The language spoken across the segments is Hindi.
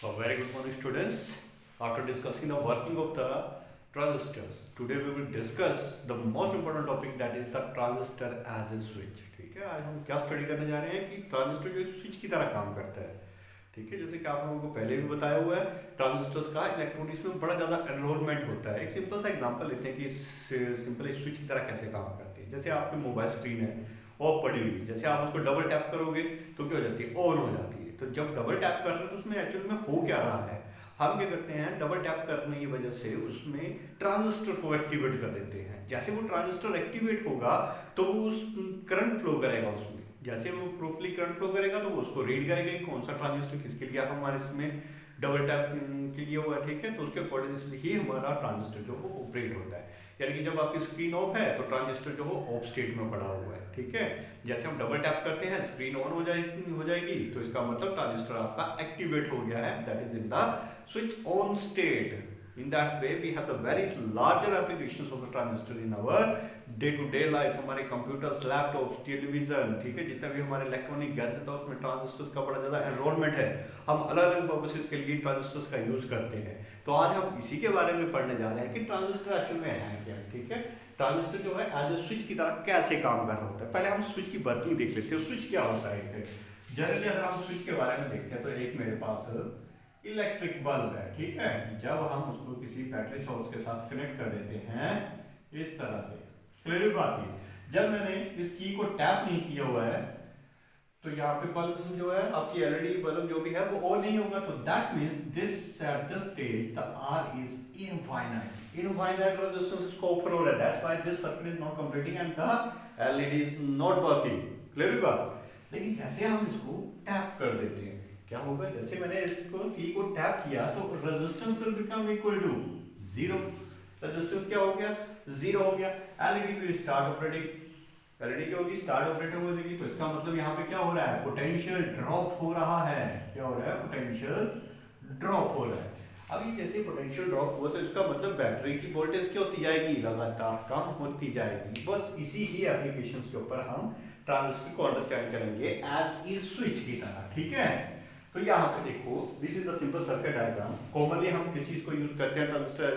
A very good morning, students. After discussing the working of the transistors, today we will discuss the most important topic, that is the transistor as a switch. ठीक है, आज हम क्या स्टडी करने जा रहे हैं कि ट्रांजिस्टर जो स्विच की तरह काम करता है. ठीक है, जैसे कि आप लोगों को पहले भी बताया हुआ है, ट्रांजिस्टर्स का इलेक्ट्रॉनिक्स में बड़ा ज़्यादा एनरोलमेंट होता है. एक सिंपल सा एग्जांपल लेते हैं कि सिंपल स्विच की तरह कैसे काम करती है. जैसे आपकी मोबाइल स्क्रीन है ऑफ पड़ी हुई, जैसे आप उसको डबल टैप करोगे तो क्या हो जाती है, ऑन हो जाती है. तो जब डबल टैप कर रहे हो तो उसमें एक्चुअल में हो क्या रहा है, हम क्या करते हैं, डबल टैप करने की वजह से उसमें ट्रांजिस्टर को एक्टिवेट कर देते हैं. जैसे वो ट्रांजिस्टर एक्टिवेट होगा तो वो उस करंट फ्लो करेगा उसमें. जैसे वो प्रॉपर्ली करंट फ्लो करेगा तो वो उसको रीड करेगा कि कौन सा ट्रांजिस्टर किसके लिए हमारे इसमें डबल टैप के लिए हुआ है. ठीक है, तो उसके अकॉर्डिंग ही हमारा ट्रांजिस्टर जो वो ऑपरेट होता है. यानी कि जब आपकी स्क्रीन ऑफ है तो ट्रांजिस्टर जो हो ऑफ स्टेट में पड़ा हुआ है. ठीक है, जैसे हम डबल टैप करते हैं स्क्रीन ऑन हो जाएगी तो इसका मतलब ट्रांजिस्टर आपका एक्टिवेट हो गया है, that is in the switch on state. In that way we have the very larger applications of the transistor in our day to day life. हमारे कंप्यूटर्स, लैपटॉप्स, टेलीविजन, ठीक है, जितने भी हमारे इलेक्ट्रॉनिक गैजेट है उसमें ट्रांजिस्टर्स का बड़ा ज़्यादा एनरोलमेंट है. हम अलग अलग पर्पसेस के लिए ट्रांजिस्टर्स का यूज़ करते हैं. तो आज हम इसी के बारे में पढ़ने जा रहे हैं कि ट्रांजिस्टर एक्चुअल में है क्या. ठीक है, ट्रांजिस्टर जो है एज ए स्विच की तरह कैसे काम कर रहा होता है. पहले हम स्विच की वर्किंग देख लेते हैं. स्विच क्या होता है. जनरली अगर हम स्विच के बारे में देखते हैं तो एक मेरे पास इलेक्ट्रिक बल्ब है. ठीक है, जब हम उसको किसी बैटरी सोर्स के साथ कनेक्ट कर देते हैं इस तरह से, क्लियर बात है. जब मैंने इस की को टैप नहीं किया हुआ है तो यहाँ पे बल्ब जो है आपकी एलईडी बल्ब जो भी है वो ऑन नहीं होगा. तो that means this at the stage the R is infinite resistance is open हो रहा है. That's why this circuit is not completing and the LED is not working. Clear बात. लेकिन जैसे हम इसको टैप कर देते हैं क्या होगा, जैसे मैंने इसको की को टैप किया तो resistance will become equal to zero. Resistance क्या हो गया, जीरो हो गया. LED will start operating. LED क्या होगी, स्टार्ट ऑपरेटिंग हो जाएगी. तो इसका मतलब यहाँ पे क्या हो रहा है, पोटेंशियल ड्रॉप हो रहा है. क्या हो रहा है, पोटेंशियल ड्रॉप हो रहा है. अभी जैसे पोटेंशियल ड्रॉप हुआ तो इसका मतलब बैटरी की वोल्टेज क्या होती जाएगी, लगातार कम होती जाएगी. बस इसी ही एप्लीकेशंस के ऊपर हम ट्रांजिस्टर को अंडरस्टैंड करेंगे एज ए स्विच की तरह. ठीक है, तो यहाँ पे देखो, this is the simple circuit diagram. Commonly हम किस चीज को यूज करते हैं, transistor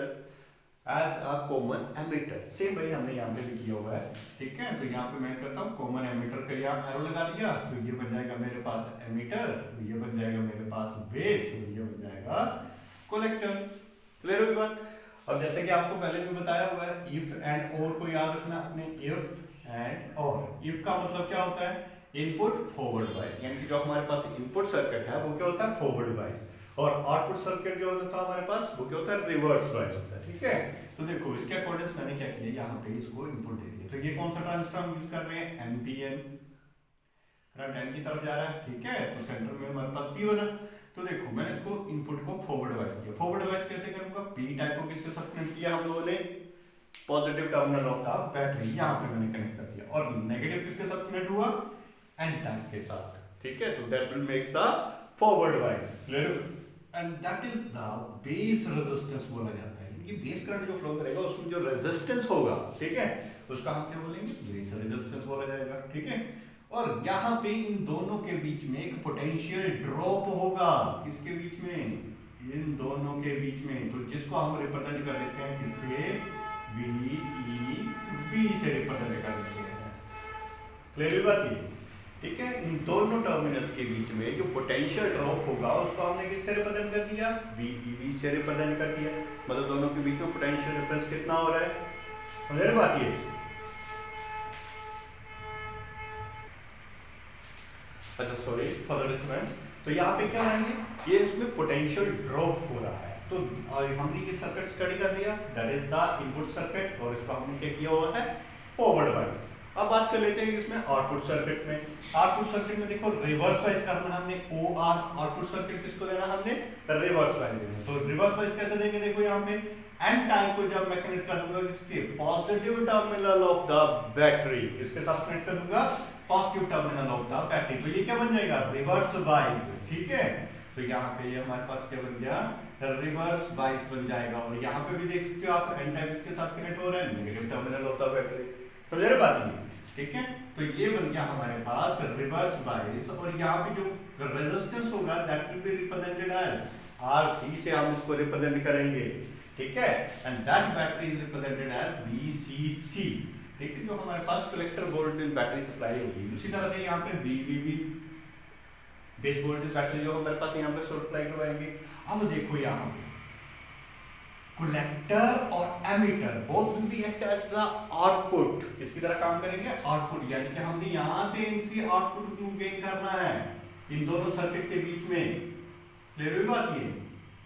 as a common emitter. Same भाई हमने यहाँ पे भी किया हुआ है. ठीक है, तो यहाँ पे मैं करता हूँ कॉमन एमीटर का यहाँ एरो लगा दिया तो ये बन जाएगा मेरे पास एमीटर, ये बन जाएगा मेरे पास बेस, ये बन जाएगा कलेक्टर. क्लियर हुई बात. अब जैसे कि आपको पहले भी बताया हुआ है, इफ एंड और को याद रखना अपने. इफ एंड और, इफ का मतलब क्या होता है, इनपुट फॉरवर्ड बायस. यानी कि जो हमारे पास इनपुट सर्किट है वो क्या होता है, फॉरवर्ड बायस. और आउटपुट सर्किट जो होता है हमारे पास वो क्या होता है, रिवर्स बायस होता है. ठीक है, तो देखो इसके अकॉर्डिंग मैंने क्या किया, यहाँ पे इसको इनपुट दे दिया. तो ये कौन सा ट्रांजिस्टर हम यूज कर रहे हैं, एनपीएन, करंट एन की तरफ जा रहा है. ठीक है, तो सेंटर में हमारे पास पी बना. तो देखो मैंने इसको इनपुट को फॉरवर्ड बायस किया. फॉरवर्ड बायस कैसे करूंगा, पी टाइप को किसके साथ कनेक्ट किया हम लोगों ने, positive terminal of the battery, यहाँ पे मैंने कनेक्ट कर दिया. और नेगेटिव किसके साथ कनेक्ट हुआ, एन टाइप के साथ. ठीक है, तो that will makes the forward bias. Clear. And that is the base resistance बोला जाता है. क्योंकि बेस करंट जो फ्लो करेगा उसमें जो रेजिस्टेंस होगा, ठीक है, उसका हम क्या बोलेंगे, बेस रेजिस्टेंस बोला जाएगा. ठीक है, और यहाँ पे इन दोनों के बीच में एक पोटेंशियल ड्रॉप होगा. किसके बीच में, इन दोनों के बीच में. तो जिसको हम रिप्रेजेंट कर देते हैं किससे, बी से रिप्रेजेंट कर देते हैं. क्लियर बात ये. ठीक है, इन दोनों टर्मिनल्स के बीच में जो पोटेंशियल ड्रॉप होगा उसको हमने किससे रिप्रेजेंट कर दिया, बी से रिप्रेजेंट कर दिया. मतलब दोनों के बीच में पोटेंशियल डिफरेंस कितना हो रहा है, क्लियर बात ये. अच्छा सॉरी फॉर द डिस्टर्बेंस. तो यहाँ पे क्या आएंगे, ये इसमें पोटेंशियल ड्रॉप हो रहा है. तो हमने ये सर्किट स्टडी कर लिया, that is the input circuit. और इसका हमने क्या किया हुआ है, फॉरवर्ड बायस. अब बात कर लेते हैं इसमें आउटपुट सर्किट में. आउटपुट सर्किट में देखो रिवर्स बायस करना हमने, ओ आर. आउटपुट सर्किट किसको देना हमने, रिवर्स बायस देना. तो रिवर्स बायस कैसे देंगे, देखो यहाँ पे एन टाइप को जब मैं कनेक्ट कर दूंगा किसके, positive terminal of the battery. किसके साथ कनेक्ट कर दूंगा, positive terminal of the battery. तो ये क्या बन जाएगा, रिवर्स बायस. ठीक है, तो यहाँ पे ये हमारे पास क्या बन गया, रिवर्स बायस बन जाएगा. और यहाँ पे भी देख सकते हो आप, एन टाइप इसके साथ कनेक्ट हो रहा है, negative terminal of the battery. समझ रहे बात नहीं. ठीक है, तो ये बन गया हमारे पास रिवर्स बायस. और यहाँ पे जो रेजिस्टेंस होगा that will be represented as R C से हम इसको रिप्रेजेंट करेंगे, ठीक है, and that battery is represented as VCC, ठीक है, जो हमारे पास कलेक्टर वोल्टेज बैटरी सप्लाई होगी। उसी तरह से यहाँ पे VVB बेस वोल्टेज बैटरी जो हमारे पास यहाँ पे सप्लाई करवाएंगे। अब देखो यहाँ पे कलेक्टर और emitter both will be act as the output, किसकी तरह काम करेंगे, आउटपुट, यानी कि हमने यहाँ से इनसे आउटपुट गेन करना है इन दोनों सर्किट के बीच में। क्लियर हुई बात ये?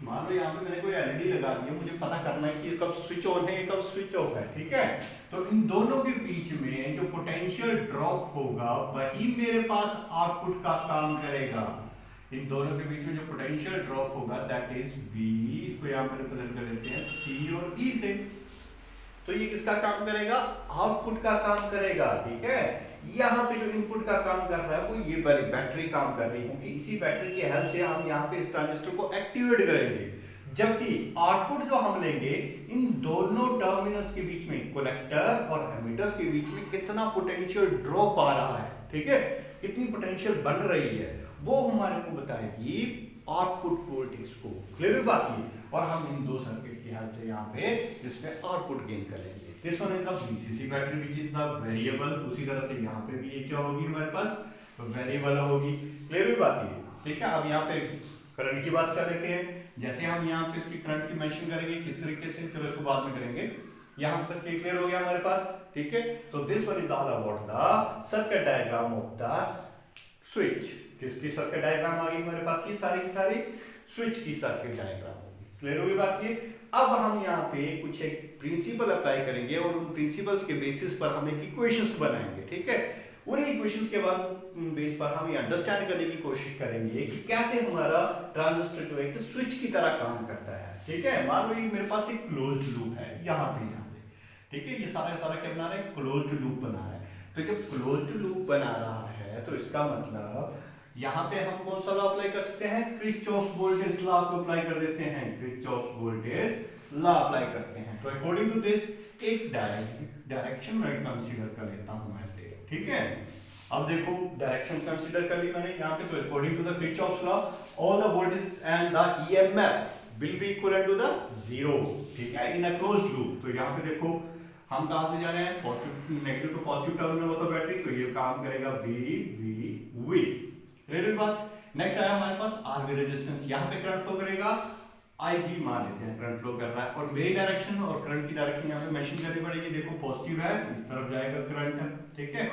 मान लो यहाँ पे मैंने कोई एलईडी लगा दी है, मुझे पता करना है कि कब स्विच ऑन है कब स्विच ऑफ है, ठीक है, तो इन दोनों के बीच में जो पोटेंशियल ड्रॉप होगा वही मेरे पास आउटपुट का काम करेगा। इन दोनों के बीच में जो पोटेंशियल ड्रॉप होगा दैट इज V, इसको यहाँ पर रिप्रेजेंट कर देते हैं C और E से। तो ये किसका काम करेगा, आउटपुट का काम करेगा, ठीक है। यहाँ पे जो इनपुट का काम कर रहा है वो ये वाली बैटरी काम कर रही है, क्योंकि इसी बैटरी की हेल्प से हम यहाँ पे इस ट्रांजिस्टर को एक्टिवेट करेंगे, जबकि आउटपुट जो हम लेंगे इन दोनों टर्मिनल्स के बीच में, कलेक्टर और एमिटर्स के बीच में कितना पोटेंशियल ड्रॉप आ रहा है, ठीक है, कितनी पोटेंशियल बन रही है, वो हमारे को बताएगी आउटपुट वोल्टेज को। क्लियर बात ये, और हम इन दो सर्किट की हेल्प से यहाँ पे इसमें आउटपुट गेन करेंगे। This one is the VCC battery which is the variable, उसी तरह से यहाँ पे भी ये क्या होगी हमारे पास वेरिएबल होगी। क्लियर बात ये, ठीक है। अब यहाँ पे करंट की बात कर लेते हैं, जैसे हम यहाँ पे इसकी करंट की मेंशन करेंगे किस तरीके से, चलो इसको बाद में करेंगे, यहाँ तक क्लियर हो गया हमारे पास, ठीक है। तो this one is all about the circuit diagram of the switch. किसकी सर्किट डायग्राम आ गई हमारे पास, ये सारी की सारी स्विच की सर्किट डायग्राम होगी। क्लियर होगी बात ये। अब हम यहाँ पे कुछ एक प्रिंसिपल अप्लाई करेंगे और उन प्रिंसिपल्स के बेसिस पर हम एक इक्वेशंस बनाएंगे, ठीक है। उन इक्वेशंस के बाद बेस पर हम ये अंडरस्टैंड करने की कोशिश करेंगे कि कैसे हमारा ट्रांजिस्टर जो है स्विच की तरह काम करता है, ठीक है। मान लो ये मेरे पास एक क्लोज्ड लूप है यहाँ पे, ठीक है, ये सारा क्या बना रहा है, क्लोज्ड लूप बना रहा है। तो जब क्लोज्ड लूप बना रहा है तो इसका मतलब यहाँ पे हम कौन सा लॉ अप्लाई कर सकते हैं, किरचॉफ वोल्टेज लॉ को अप्लाई कर देते हैं, किरचॉफ वोल्टेज लॉ अप्लाई करते हैं। तो अकॉर्डिंग टू दिस एक डायरेक्शन मैं कंसीडर कर लेता हूं ऐसे, ठीक है। अब देखो डायरेक्शन कंसीडर कर ली मैंने यहाँ पे, तो according to the Kirchhoff law all the voltage and the EMF will be equal to the 0, ठीक है, इन अ क्लोज्ड लूप। तो यहाँ पे देखो हम कहां से जा रहे हैं, positive negative to positive terminal होता है बैटरी, तो ये काम करेगा V। क्लियर बात। नेक्स्ट आया हमारे पास RV रेजिस्टेंस, यहाँ पे करंट फ्लो करेगा IB मान लेते हैं करंट फ्लो कर रहा है, और मेरी डायरेक्शन और करंट की डायरेक्शन यहाँ पे मेंशन करनी पड़ेगी। देखो पॉजिटिव है, इस तरफ जाएगा करंट, ठीक है,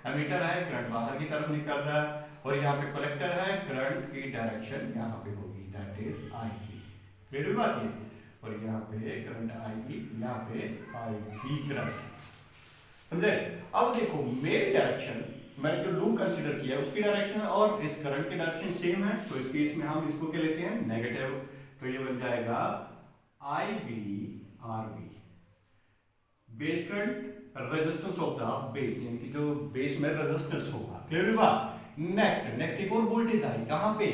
एमीटर है, करंट बाहर की तरफ निकल रहा है, और यहाँ पे कलेक्टर है, करंट की डायरेक्शन यहाँ पे होगी दैट इज IC। क्लियर बात ये, और यहाँ पे करंट IE, यहाँ पे IB करंट, समझे। अब देखो मेरी डायरेक्शन, मैंने जो लूप कंसीडर किया उसकी डायरेक्शन और इस करंट की डायरेक्शन सेम है, तो इस केस में हम इसको क्या लेते हैं, नेगेटिव। तो ये बन जाएगा IB RB, base current resistance of the base, यानी कि जो बेस में रेजिस्टेंस होगा। क्लियर बात। नेक्स्ट एक और वोल्टेज आई, कहां पे,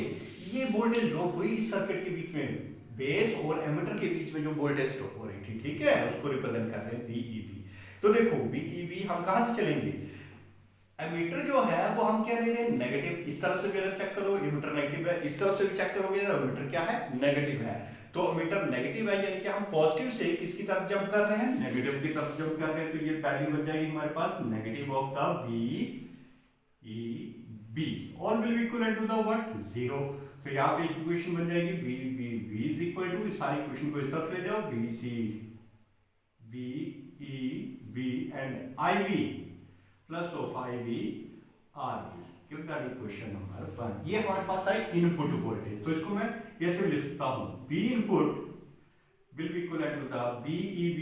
ये वोल्टेज ड्रॉप हुई इस सर्किट के बीच में, बेस और एमिटर के बीच में जो वोल्टेज ड्रॉप हो रही थी, ठीक है, उसको रिप्रेजेंट कर रहे हैं VEB। तो देखो VEB हम कहां से चलेंगे, एमीटर जो है वो हम क्या ले रहे हैं, नेगेटिव। इस तरफ से भी अगर चेक करो एमीटर नेगेटिव है, इस तरफ से भी चेक करोगे तो एमीटर क्या है, नेगेटिव है। तो एमीटर नेगेटिव है, यानी कि हम पॉजिटिव से किसकी तरफ जंप कर रहे हैं, नेगेटिव की तरफ जंप कर रहे हैं। तो ये पहली बन जाएगी हमारे पास negative of the VEB, all will be equal to the what, 0। तो यहाँ पे इक्वेशन बन जाएगी VEB इज इक्वल टू, इस सारी इक्वेशन को इस तरफ ले जाओ, BC VEB and IB plus of IB RB, क्योंकि दैट इक्वेशन नंबर 1। ये हमारे पास है इनपुट वोल्टेज, तो इसको मैं ऐसे लिखता हूं, B input will be equal to the VEB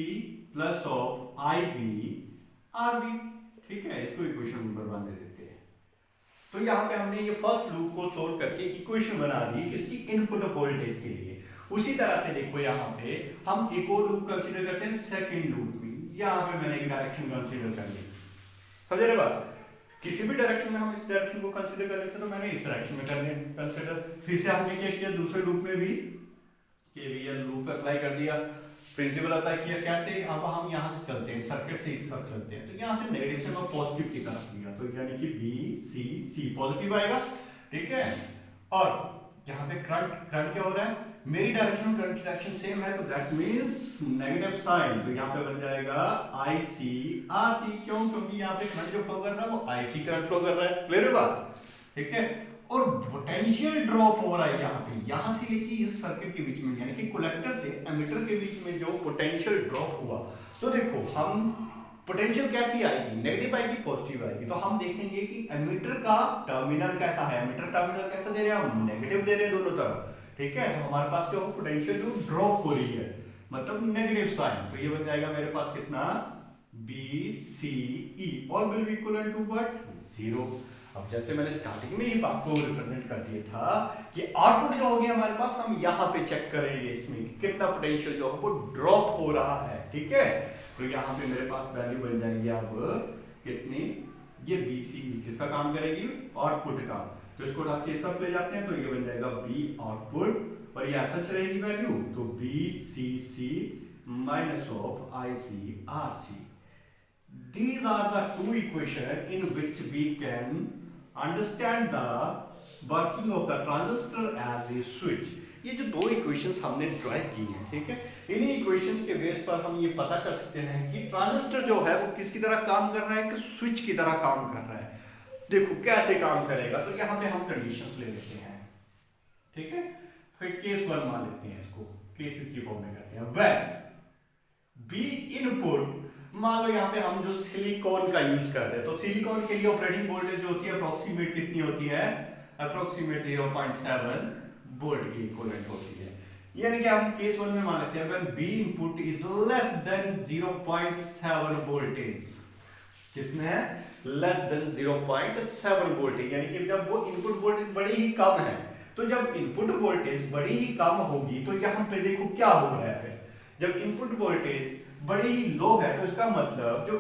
plus of IB RB, ठीक है, इसको इक्वेशन नंबर 1 दे देते हैं। तो यहाँ पे हमने ये फर्स्ट लूप को सोल्व करके इक्वेशन बना दी इसकी इनपुट वोल्टेज के लिए। उसी तरह से देखो यहाँ पे हम एक और लूप कंसीडर करते हैं सेकंड लूप में, यहाँ पे मैंने एक डायरेक्शन कंसीडर कर ली, समझ रहे बात। किसी भी डायरेक्शन में हम इस डायरेक्शन को कंसीडर कर लेते, तो मैंने इस डायरेक्शन में कर लिया कंसीडर। फिर से हमने क्या किया, दूसरे लूप में भी केवीएल लूप अप्लाई कर दिया, प्रिंसिपल अप्लाई किया। कैसे, अब हम यहाँ से चलते हैं, सर्किट से इस तरफ चलते हैं, तो यहाँ से नेगेटिव से मैं पॉजिटिव की तरफ लिया, तो यानी कि BCC पॉजिटिव आएगा, ठीक है। और यहाँ पे करंट करंट क्या हो रहा है, मेरी डायरेक्शन करंट की डायरेक्शन सेम है, तो दैट मींस नेगेटिव साइन, तो यहाँ पे बन जाएगा IC RC। क्यों? क्योंकि यहाँ पे करंट जो फ्लो कर रहा है वो IC करंट फ्लो कर रहा है। क्लियर है बात? ठीक है। और पोटेंशियल ड्रॉप हो रहा है यहाँ पे, यहाँ से लेके इस सर्किट के बीच में, यानी कि कलेक्टर से एमिटर के बीच में जो पोटेंशियल ड्रॉप हुआ, तो देखो हम पोटेंशियल कैसी आएगी, नेगेटिव आएगी पॉजिटिव आएगी। तो हम देखेंगे कि एमिटर का टर्मिनल कैसा है, एमिटर टर्मिनल कैसा दे रहे हैं हम, नेगेटिव दे रहे हैं दोनों तरफ। ठीक है, तो हमारे पास जो पोटेंशियल जो ड्रॉप हो रही है मतलब नेगेटिव साइन, तो ये बन जाएगा मेरे पास कितना, BCE और will be equal to what, 0। अब जैसे मैंने स्टार्टिंग में ही बात को रिप्रेजेंट कर दिया था कि आउटपुट जो हो गया हमारे पास, हम यहाँ पे चेक करेंगे इसमें कि कितना पोटेंशियल जो है वो ड्रॉप हो रहा है। ठीक है, तो यहाँ पे मेरे पास वैल्यू बन जाएगी अब कितनी, ये BCE किसका काम करेगी, आउटपुट का। तो इसको उठा के इस तरफ ले जाते हैं, तो ये बन जाएगा B आउटपुट, और ये ऐसा रहेगी वैल्यू, तो BCC minus of IC RC। These are the two equations in which we can understand the working of the transistor as a switch। ये जो दो इक्वेशंस हमने ड्राइव की हैं, ठीक है, इन्हीं इक्वेशंस के बेस पर हम ये पता कर सकते हैं कि ट्रांजिस्टर जो है वो किसकी तरह काम कर रहा है, कि स्विच की तरह काम कर रहा है। देखो कैसे काम करेगा, तो यहाँ पे हम कंडीशंस ले लेते हैं। ठीक है, फिर केस 1 मान लेते हैं, इसको केसेस की फॉर्म में करते हैं। व्हेन बी इनपुट, मान लो यहाँ पे हम जो सिलिकॉन का यूज कर रहे हैं, तो सिलिकॉन के लिए ऑपरेटिंग वोल्टेज जो होती है अप्रोक्सीमेट कितनी होती है, अप्रोक्सीमेट 0.7 वोल्ट की इक्विवेलेंट होती है। यानी कि हम केस 1 में मान लेते हैं when B input is less than 0.7 voltage, कितने है, लेस देन 0.7 वोल्टेज, यानी कि जब वो इनपुट वोल्टेज बड़ी ही कम है। तो जब इनपुट वोल्टेज बड़ी ही कम होगी तो यहाँ पे देखो क्या हो रहा है, फिर जब इनपुट वोल्टेज बड़ी ही लो है तो इसका मतलब जो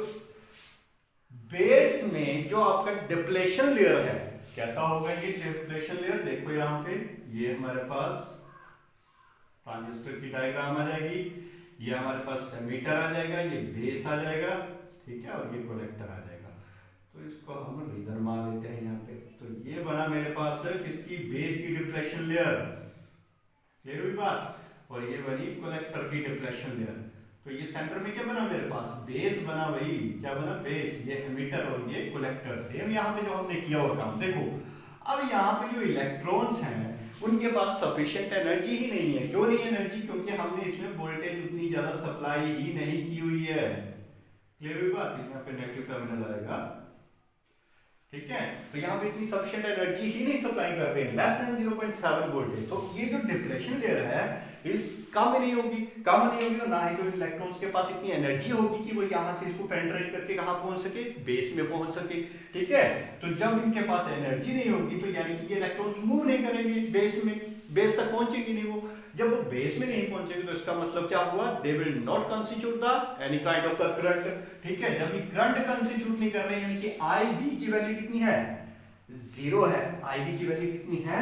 बेस में जो आपका डिप्लेशन लेयर है, कैसा होगा ये डिप्लेशन लेयर, देखो यहाँ पे ये हमारे पास ट्रांजिस्टर की डायग्राम आ जाएगी, ये हमारे पास एमीटर आ जाएगा, ये बेस आ जाएगा, ठीक है, और ये कलेक्टर आ जाएगा। तो इसको हम रीजन मान लेते हैं यहाँ पे। तो ये बना मेरे पास किसकी, बेस की डिप्लेशन लेयर, क्लियर हुई बात, और ये बनी कलेक्टर की डिप्लेशन लेयर। तो ये सेंटर में क्या बना मेरे पास, बेस बना, वही क्या बना, बेस, ये एमिटर और ये कलेक्टर। सेम यहाँ पे जो हमने किया हुआ काम देखो। अब यहाँ पे जो इलेक्ट्रॉन्स हैं उनके पास सफिशिएंट एनर्जी ही नहीं है। क्यों नहीं एनर्जी, क्योंकि हमने इसमें वोल्टेज उतनी ज्यादा सप्लाई ही नहीं की हुई है। क्लियर हुई बात, यहाँ पे नेगेटिव टर्मिनल आएगा, ठीक है, तो यहाँ पे इतनी सफिशिएंट एनर्जी ही नहीं सप्लाई कर रहे हैं, लेस देन 0.7 वोल्टेज। तो ये जो डिप्लेशन लेयर है इस कम नहीं होगी, और ना ही तो इलेक्ट्रॉन्स के पास इतनी एनर्जी होगी कि वो यहाँ से इसको पेनिट्रेट करके कहाँ पहुंच सके, बेस में पहुंच सके। ठीक है, तो जब इनके पास एनर्जी नहीं होगी तो यानी कि ये इलेक्ट्रॉन्स मूव नहीं करेंगे बेस में, बेस तक पहुंचेगी नहीं वो। जब वो बेस में नहीं पहुंचेगी तो इसका मतलब क्या हुआ, they will not constitute the any kind of the current. ठीक है, जब ये करंट कंस्टिट्यूट नहीं कर रहे हैं, यानी कि IB की वैल्यू कितनी है, 0 है, IB की वैल्यू कितनी है,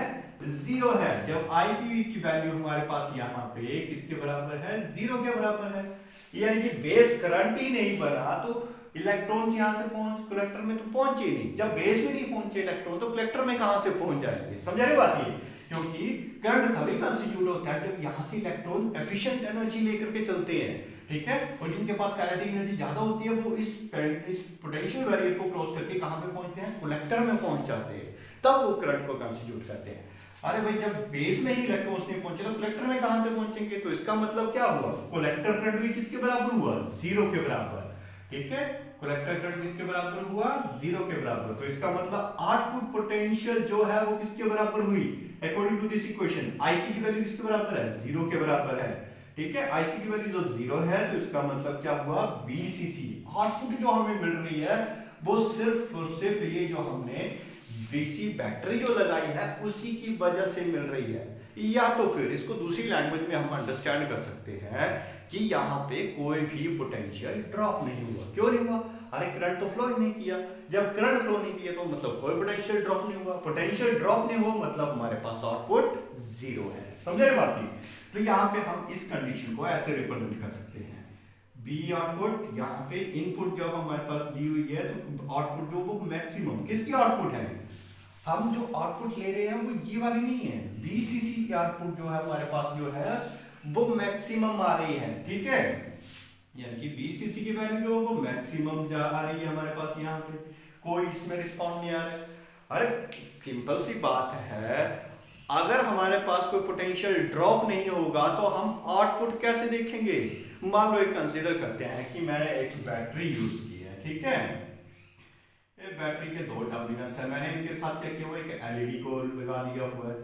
0 है। जब IB की वैल्यू हमारे पास यहाँ पे किसके बराबर है, 0 के बराबर है, यानी कि बेस करंट ही नहीं बना तो इलेक्ट्रॉन्स यहाँ से पहुंच कलेक्टर में तो पहुंचे ही नहीं। जब बेस में नहीं पहुंचे इलेक्ट्रॉन तो कलेक्टर में कहां से पहुंच जाएंगे, समझ रहे बात ये, क्योंकि करंट तभी कंस्टिट्यूट होता है जब यहाँ से इलेक्ट्रॉन एफिशिएंट एनर्जी लेकर के चलते हैं। ठीक है, और जिनके पास काइनेटिक एनर्जी ज्यादा होती है वो इस पोटेंशियल बैरियर को क्रॉस करके कहां पे पहुंचते हैं, कलेक्टर में पहुंच जाते हैं, तब वो करंट को कंस्टिट्यूट करते हैं। अरे भाई जब बेस में ही इलेक्ट्रॉन्स नहीं पहुंचे तो कलेक्टर में कहां से पहुंचेंगे, तो इसका मतलब क्या हुआ, कलेक्टर करंट भी किसके बराबर हुआ, 0 के बराबर। ठीक है, कलेक्टर करंट किसके बराबर हुआ, 0 के बराबर। तो इसका मतलब आउटपुट पोटेंशियल जो है वो किसके बराबर हुई, according to this equation IC की वैल्यू किसके बराबर है, 0 के बराबर है। ठीक है, IC की वैल्यू जो 0 है तो इसका मतलब क्या हुआ, BCC आउटपुट जो हमें मिल रही है वो सिर्फ और सिर्फ ये जो हमने DC बैटरी जो लगाई है उसी की वजह से मिल रही है। या तो फिर इसको दूसरी लैंग्वेज में हम अंडरस्टैंड कर सकते हैं कि यहाँ पे कोई भी पोटेंशियल ड्रॉप नहीं हुआ। क्यों नहीं हुआ, अरे करंट तो फ्लो ही नहीं किया। जब करंट फ्लो नहीं किया तो मतलब कोई पोटेंशियल ड्रॉप नहीं हुआ, पोटेंशियल ड्रॉप नहीं हुआ मतलब हमारे पास आउटपुट 0 है। समझ रहे बात की, तो यहाँ पे हम इस कंडीशन को ऐसे रिप्रेजेंट कर सकते हैं, बी आउटपुट, यहाँ पे इनपुट जब हमारे पास दी हुई है तो आउटपुट जो वो मैक्सिमम किसकी आउटपुट है, हम जो आउटपुट ले रहे हैं वो ये वाली नहीं है, बीसीसी आउटपुट जो है हमारे पास जो है वो मैक्सिमम आ रही है, ठीक है, यानी कि बीसीसी की वैल्यू जो वो मैक्सिमम जा आ रही है हमारे पास यहाँ पे, कोई इसमें रिस्पॉन्ड नहीं आ रहा है। अरे सिंपल सी बात है, अगर हमारे पास कोई पोटेंशियल ड्रॉप नहीं होगा तो हम आउटपुट कैसे देखेंगे। मान लो एक कंसीडर करते हैं कि मैंने एक बैटरी यूज की है, ठीक है, ये बैटरी के 2 टर्मिनल्स है, मैंने इनके साथ क्या किया हुआ है, एक एलईडी को लगा दिया हुआ है।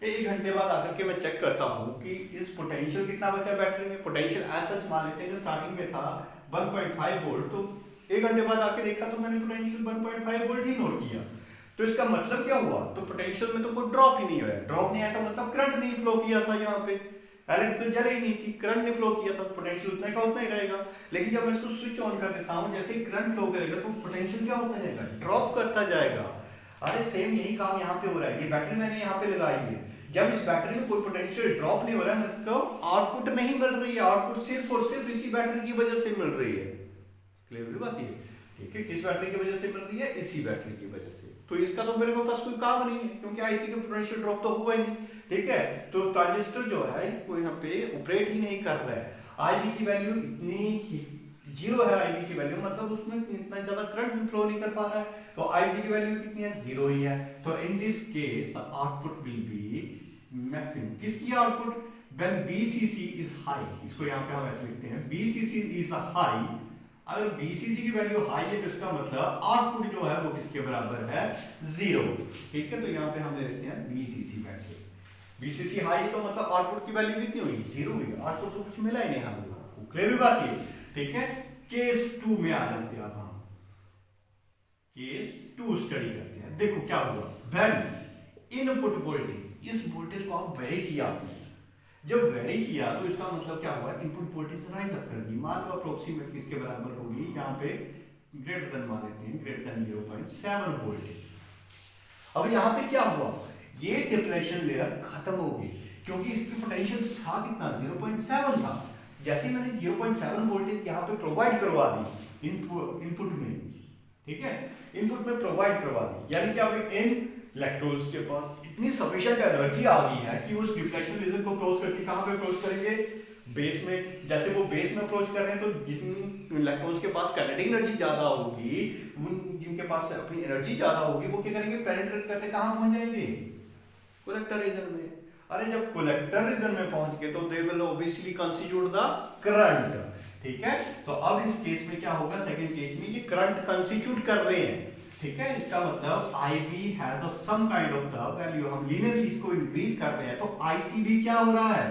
1 घंटे बाद आकर के मैं चेक करता हूँ कि इस पोटेंशियल कितना बचा बैटरी में। पोटेंशियल ऐसा मान लेते हैं जो स्टार्टिंग में था 1.5 वोल्ट, तो 1 घंटे बाद आके देखा तो मैंने पोटेंशियल 1.5 वोल्ट ही नोट किया। तो इसका मतलब क्या हुआ, तो पोटेंशियल में तो कोई ड्रॉप ही नहीं हुआ, ड्रॉप नहीं आया तो मतलब करंट नहीं फ्लो किया था, यहाँ पे एलईडी तो जल ही नहीं थी, करंट नहीं फ्लो किया था, पोटेंशियल उतना का उतना ही रहेगा। लेकिन जब मैं इसको स्विच ऑन कर देता हूँ, जैसे ही करंट फ्लो करेगा तो पोटेंशियल क्या होता जाएगा, ड्रॉप करता जाएगा। अरे सेम यही काम यहाँ पे हो रहा है, ये बैटरी मैंने यहाँ पे लगाई है, जब इस बैटरी में कोई पोटेंशियल ड्रॉप नहीं हो रहा है मतलब आउटपुट नहीं मिल रही है, आउटपुट सिर्फ और सिर्फ इसी बैटरी की वजह से मिल रही है। क्लियर बात है, ठीक है, किस बैटरी की वजह से मिल रही है, इसी बैटरी की वजह से। तो इसका तो मेरे को पास कोई काम नहीं है क्योंकि आईसी का पोटेंशियल ड्रॉप तो हुआ ही नहीं, ठीक है। तो ट्रांजिस्टर जो है कोई यहाँ पे ऑपरेट ही नहीं कर रहा है, आईबी की वैल्यू इतनी 0 है, आईबी की वैल्यू मतलब उसमें इतना ज्यादा करंट फ्लो नहीं कर पा रहा है, तो आईसी की वैल्यू कितनी है, 0 ही है। तो in this case the output will be maximum. किसकी output, when BCC is high, इसको यहाँ पे हम ऐसे लिखते हैं, बीसीसी इज हाई। अगर बीसीसी की वैल्यू हाई है तो इसका मतलब आउटपुट जो है वो किसके बराबर है, 0, ठीक है। तो यहाँ पे हम ले लेते हैं बीसीसी वैल्यू, बीसीसी हाई तो मतलब आउटपुट की वैल्यू कितनी हुई, 0 हुई, आउटपुट तो कुछ मिला ही नहीं हम लोगों को। क्लियर बात ये, ठीक है। केस 2 में आ जाते हैं, अब हम केस 2 स्टडी करते हैं। देखो क्या हुआ, व्हेन इनपुट वोल्टेज, इस वोल्टेज को आप वेरी किया आपने, जब वेरी किया तो इसका मतलब क्या हुआ, इनपुट वोल्टेज राइज अप कर दी, मान लो अप्रोक्सीमेट किसके बराबर होगी, यहाँ पे ग्रेटर देन मान लेते हैं, ग्रेटर देन 0.7 वोल्टेज। अब यहाँ पे क्या हुआ, ये डिप्लेशन लेयर खत्म हो गई क्योंकि इसकी पोटेंशियल था कितना, 0.7 था। जैसे मैंने 0.7 वोल्टेज यहाँ पे प्रोवाइड करवा दी इनपुट में, ठीक है, इनपुट में प्रोवाइड करवा दी, यानी क्या इन इलेक्ट्रोड्स के पास इतनी सफिशिएंट एनर्जी आ गई है कि उस डिफ्लेक्शन लेजर को क्रॉस करके कहां पे क्रॉस करेंगे, बेस में। जैसे वो बेस में अप्रोच कर रहे हैं तो जिन इलेक्ट्रॉन्स के पास काइनेटिक एनर्जी ज्यादा होगी, जिनके पास अपनी एनर्जी ज्यादा होगी, वो क्या करेंगे, पेनिट्रेट करके कहां पहुंच जाएंगे, कलेक्टर रीजन में। अरे जब कलेक्टर रीजन में पहुंच गए तो they will obviously constitute the current, ठीक है। तो अब इस केस में क्या होगा, सेकंड केस में ये करंट कंस्टिट्यूट कर रहे हैं, ठीक है। इसका मतलब IB has some kind of the value, हम लीनियरली इसको इंक्रीज कर रहे हैं तो IC भी क्या हो रहा है,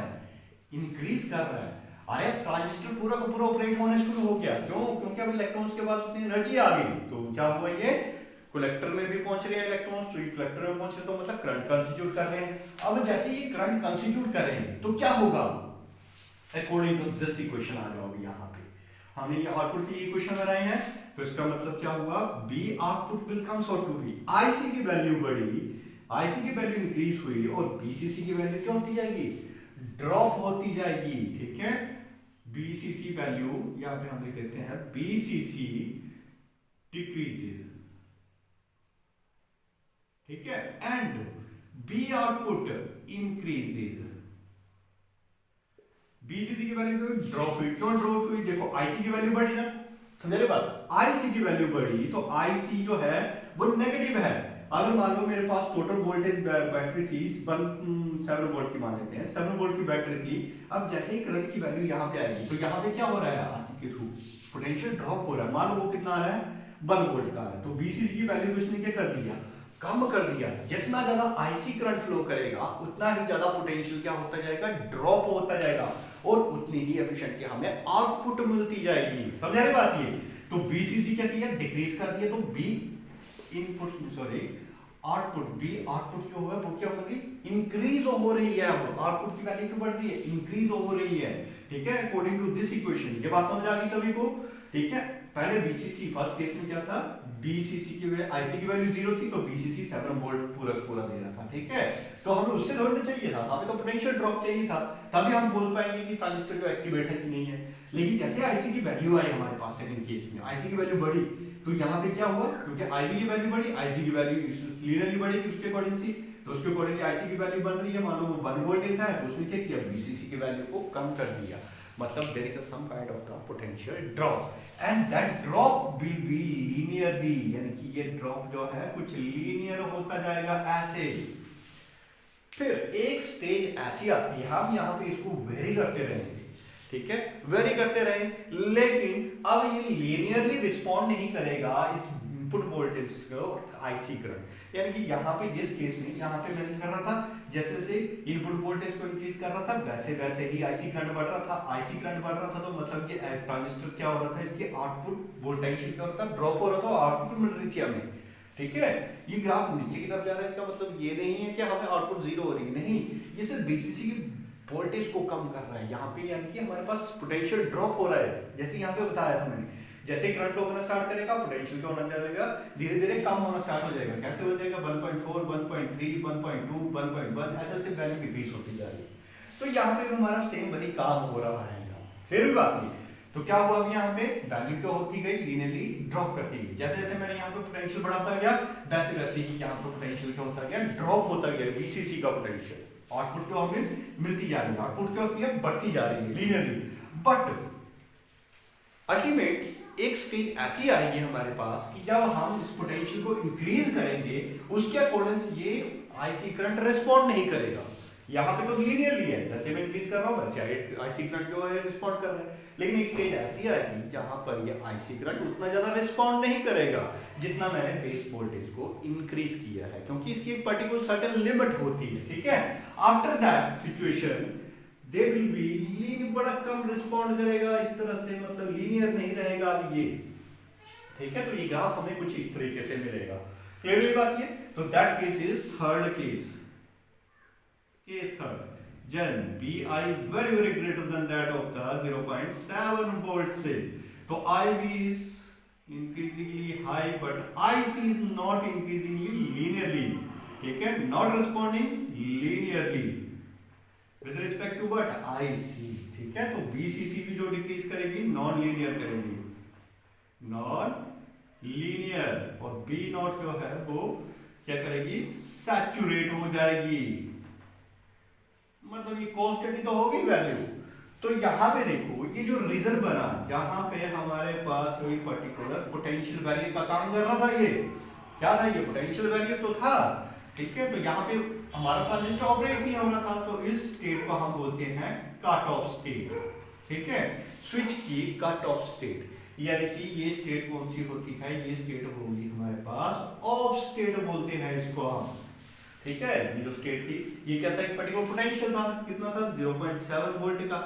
इंक्रीज कर रहा है। अरे ट्रांजिस्टर पूरा का पूरा ऑपरेट होने शुरू हो गया, क्यों, क्योंकि अब इलेक्ट्रॉन्स के पास उतनी एनर्जी आ गई, तो क्या हुआ, ये कलेक्टर में भी पहुंच रहे हैं इलेक्ट्रॉन्स, तो ये कलेक्टर में पहुंच रहे तो मतलब करंट कंस्टिट्यूट कर रहे हैं। अब जैसे ये करंट कंस्टिट्यूट करेंगे तो क्या होगा, अकॉर्डिंग टू दिस इक्वेशन आ जाओ अभी यहाँ पे, हमने ये आउटपुट की इक्वेशन बनाई है, तो इसका मतलब क्या हुआ, B output will comes out to be, IC की वैल्यू बढ़ी, आईसी की वैल्यू इंक्रीज हुई और बीसीसी की वैल्यू क्या होती जाएगी, ड्रॉप होती जाएगी, ठीक है। बीसीसी वैल्यू यहां पे हम लिख देते हैं, बीसीसी डिक्रीजेस, ठीक है, and B output increases. VCC की वैल्यू ड्रॉप हुई, क्यों ड्रॉप हुई, देखो आईसी की वैल्यू बढ़ी ना, समझे बात, आईसी की वैल्यू बढ़ी तो आईसी जो है वो नेगेटिव है। अगर मान लो मेरे पास टोटल वोल्टेज बैटरी थी 7 वोल्ट की, मान लेते हैं 7 वोल्ट की बैटरी थी, अब जैसे ही करंट की वैल्यू यहाँ पे आएगी तो यहाँ पे क्या हो रहा है, आईसी के थ्रू पोटेंशियल ड्रॉप हो रहा है, मान लो वो कितना आ रहा है, 1 वोल्ट का आ रहा है, तो बीसीसी की वैल्यू को इसने क्या कर दिया, कम कर दिया। जितना ज्यादा आईसी करंट फ्लो करेगा उतना ही ज्यादा पोटेंशियल क्या होता जाएगा, ड्रॉप होता जाएगा और उतनी ही एफिशिएंट हमें आउटपुट मिलती जाएगी, समझ रही बात ये। तो बीसीसी क्या किया, डिक्रीज कर दिया, तो B input sorry output, B output जो है वो क्या हो रही, इंक्रीज हो रही है, अब आउटपुट की वैल्यू क्यों बढ़ रही है, इंक्रीज हो रही है, ठीक है, अकॉर्डिंग टू दिस इक्वेशन। ये बात समझ आ गई सभी को, ठीक है। पहले बीसीसी फर्स्ट केस में क्या था, बीसीसी की वैल्यू आईसी की वैल्यू 0 थी, तो बीसीसी 7 वोल्ट पूरा पूरा दे रहा था, ठीक है। तो हमें उससे दौड़ना चाहिए था, हमें तो पोटेंशियल ड्रॉप चाहिए था, तभी हम बोल पाएंगे कि ट्रांजिस्टर जो एक्टिवेट है कि नहीं है। लेकिन जैसे आईसी की वैल्यू आई हमारे पास सेकंड केस में, आईसी की वैल्यू बढ़ी, तो यहाँ पे क्या हुआ, क्योंकि आईबी की वैल्यू बढ़ी, आईसी की वैल्यू लीनियरली बढ़ेगी उसके अकॉर्डिंग सी, तो उसके अकॉर्डिंगली आईसी की वैल्यू बढ़ रही है, मान लो वो 1 वोल्ट है, तो उसने क्या किया, बीसीसी की वैल्यू को कम कर दिया, मतलब there is some kind of the potential drop, and that drop will be linearly, यानी कि ये ड्रॉप जो है कुछ लीनियर होता जाएगा ऐसे। फिर एक स्टेज ऐसी आती है, हम यहाँ पे इसको वेरी करते रहेंगे, ठीक है, वेरी करते रहे, लेकिन अब ये लीनियरली रिस्पॉन्ड नहीं करेगा इस इनपुट वोल्टेज को आईसी करंट, यानी कि यहाँ पे जिस केस में यहाँ पे मैं कर रहा था, जैसे जैसे इनपुट वोल्टेज को इंक्रीज कर रहा था वैसे वैसे ही आईसी करंट बढ़ रहा था, आईसी करंट बढ़ रहा था, तो मतलब कि ट्रांजिस्टर क्या हो रहा था, इसके आउटपुट वोल्टेज क्या होता है, ड्रॉप हो रहा था, आउटपुट मिल रही थी हमें, ठीक है। ये ग्राफ नीचे की तरफ जा रहा है, इसका मतलब ये नहीं है कि हमें आउटपुट 0 हो रही है, नहीं, ये सिर्फ बीसीसी की वोल्टेज को कम कर रहा है यहाँ पे, यानी कि हमारे पास पोटेंशियल ड्रॉप हो रहा है, जैसे यहाँ पे बताया था मैंने, जैसे करंट फ्लो होना स्टार्ट करेगा पोटेंशियल क्या होना चलेगा, धीरे धीरे कम होना स्टार्ट हो जाएगा, कैसे हो जाएगा, 1.4 1.3 1.2 1.1 ऐसे ऐसे वैल्यू डिक्रीज होती जा रही है। तो यहाँ पे हमारा सेम वही काम हो रहा है यहाँ, फिर भी बात नहीं, तो क्या हुआ, अभी यहाँ पे वैल्यू क्या होती गई, लीनियरली ड्रॉप करती गई, जैसे जैसे मैंने यहाँ पे पोटेंशियल बढ़ाता गया वैसे वैसे ही यहाँ पे पोटेंशियल क्या होता गया, ड्रॉप होता गया, बीसीसी का पोटेंशियल, आउटपुट को हमें मिलती जा रही है, आउटपुट क्या होती है, बढ़ती जा रही है लीनियरली, बट अल्टीमेट एक स्टेज ऐसी आएगी हमारे पास कि जब हम इस पोटेंशियल को इंक्रीज करेंगे उसके अकॉर्डिंग ये आईसी करंट रिस्पॉन्ड नहीं करेगा, यहाँ पे तो लीनियरली है, जैसे मैं इंक्रीज कर रहा हूँ वैसे आईसी करंट जो है रिस्पॉन्ड कर रहा है, लेकिन एक स्टेज ऐसी आएगी जहां पर ये आईसी करंट उतना ज्यादा रिस्पॉन्ड नहीं करेगा जितना मैंने बेस वोल्टेज को इंक्रीज किया है, क्योंकि इसकी एक पर्टिकुलर सर्टेन लिमिट होती है, ठीक है। After that situation they will be लीन, बड़ा कम रिस्पॉन्ड करेगा इस तरह से, मतलब लीनियर नहीं रहेगा अब ये, ठीक है। तो ये ग्राफ हमें कुछ इस तरीके से मिलेगा, क्लियर हुई बात ये। तो that case is third case, case third, Then Bi is very very greater than that of the 0.7 volt से, तो IB is increasingly high but IC is not increasingly linearly, ठीक है, not responding linearly with respect to what, IC, ठीक है। तो BCC भी जो डिक्रीज करेगी नॉन लीनियर करेगी, नॉन लीनियर, और B नॉट जो है वो क्या करेगी, सैचुरेट हो जाएगी, मतलब ये कांस्टेंट ही तो होगी वैल्यू। तो यहाँ पे देखो ये जो रीजन बना जहां पे हमारे पास वही पर्टिकुलर पोटेंशियल बैरियर का काम कर रहा था, ये क्या था, ये पोटेंशियल बैरियर तो था, ठीक है। तो यहाँ पे हमारा ट्रांजिस्टर ऑपरेट नहीं हो रहा था, तो इस स्टेट को हम बोलते हैं कट ऑफ स्टेट, ठीक है, स्विच की कट ऑफ स्टेट, यानी कि ये स्टेट कौन सी होती है, ये स्टेट होगी हमारे पास ऑफ स्टेट बोलते हैं इसको हम, ठीक है। ये जो स्टेट थी ये क्या था, एक पर्टिकुलर पोटेंशियल था, कितना था, 0.7 वोल्ट का,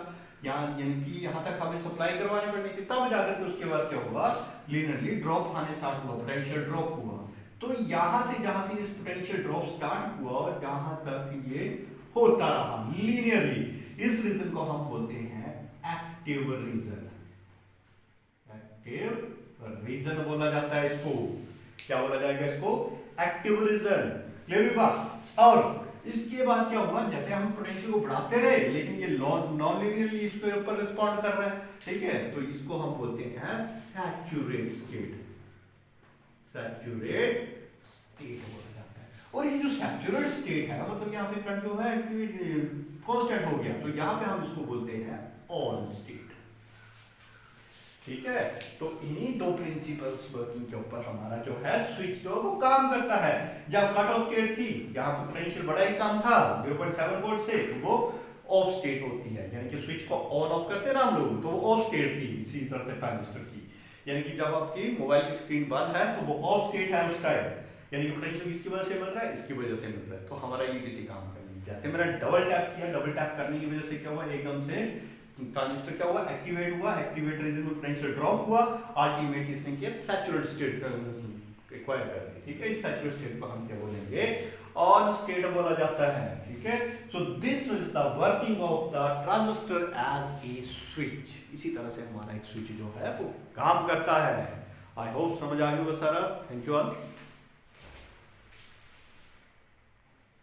यहाँ यानी कि यहाँ तक हमें सप्लाई करवानी पड़नी थी, तब जाकर के उसके बाद क्या हुआ, लीनियरली ड्रॉप आने स्टार्ट हुआ, पोटेंशियल ड्रॉप हुआ। तो यहाँ से जहां से इस पोटेंशियल ड्रॉप स्टार्ट हुआ और जहां तक ये होता रहा लीनियरली, इस रीजन को हम बोलते हैं एक्टिव रीजन, एक्टिव रीजन बोला जाता है इसको, क्या बोला जाएगा इसको, एक्टिव रीजन, क्लियर हुई बात। और इसके बाद क्या हुआ, जैसे हम पोटेंशियल को बढ़ाते रहे लेकिन ये नॉन लीनियरली इसके ऊपर रिस्पॉन्ड कर रहा है, ठीक है, तो इसको हम बोलते हैं सैचुरेट स्टेट, सैचुरेट स्टेट बोला जाता है। और ये जो सैचुरेट स्टेट है मतलब यहाँ पे करंट जो है कांस्टेंट हो गया, तो यहाँ पे हम इसको बोलते हैं ऑन स्टेट, ठीक है। तो इन्हीं दो प्रिंसिपल्स वर्किंग के ऊपर हमारा जो है स्विच जो वो काम करता है। जब कट ऑफ स्टेट थी, यहाँ पे पोटेंशियल बड़ा ही कम था 0.7 वोल्ट से, तो वो ऑफ स्टेट होती है, यानी कि स्विच को ऑन ऑफ करते ना हम लोग, तो वो ऑफ स्टेट थी इसी तरह से ट्रांजिस्टर की, यानी कि जब आपकी मोबाइल की स्क्रीन बंद है तो वो ऑफ स्टेट है उस टाइम, यानी कि पोटेंशियल किसकी वजह से मिल रहा है, इसकी वजह से मिल रहा है, तो हमारा ये किसी काम का नहीं। जैसे मैंने डबल टैप किया, डबल टैप करने की वजह से क्या हुआ, एकदम से ट्रांजिस्टर क्या हुआ, एक्टिवेट हुआ, एक्टिवेट रीजन में पोटेंशियल ड्रॉप हुआ, अल्टीमेटली इसने किया सैचुरेट स्टेट का रिक्वायर करती है, ठीक है। इस सैचुरेट स्टेट को हम क्या बोलेंगे, ऑन स्टेट बोला जाता है, ठीक है। So this is the working of the transistor as a switch. इसी तरह से हमारा एक स्विच जो है वो काम करता है। आई होप समझ आ गया सारा। Thank you all.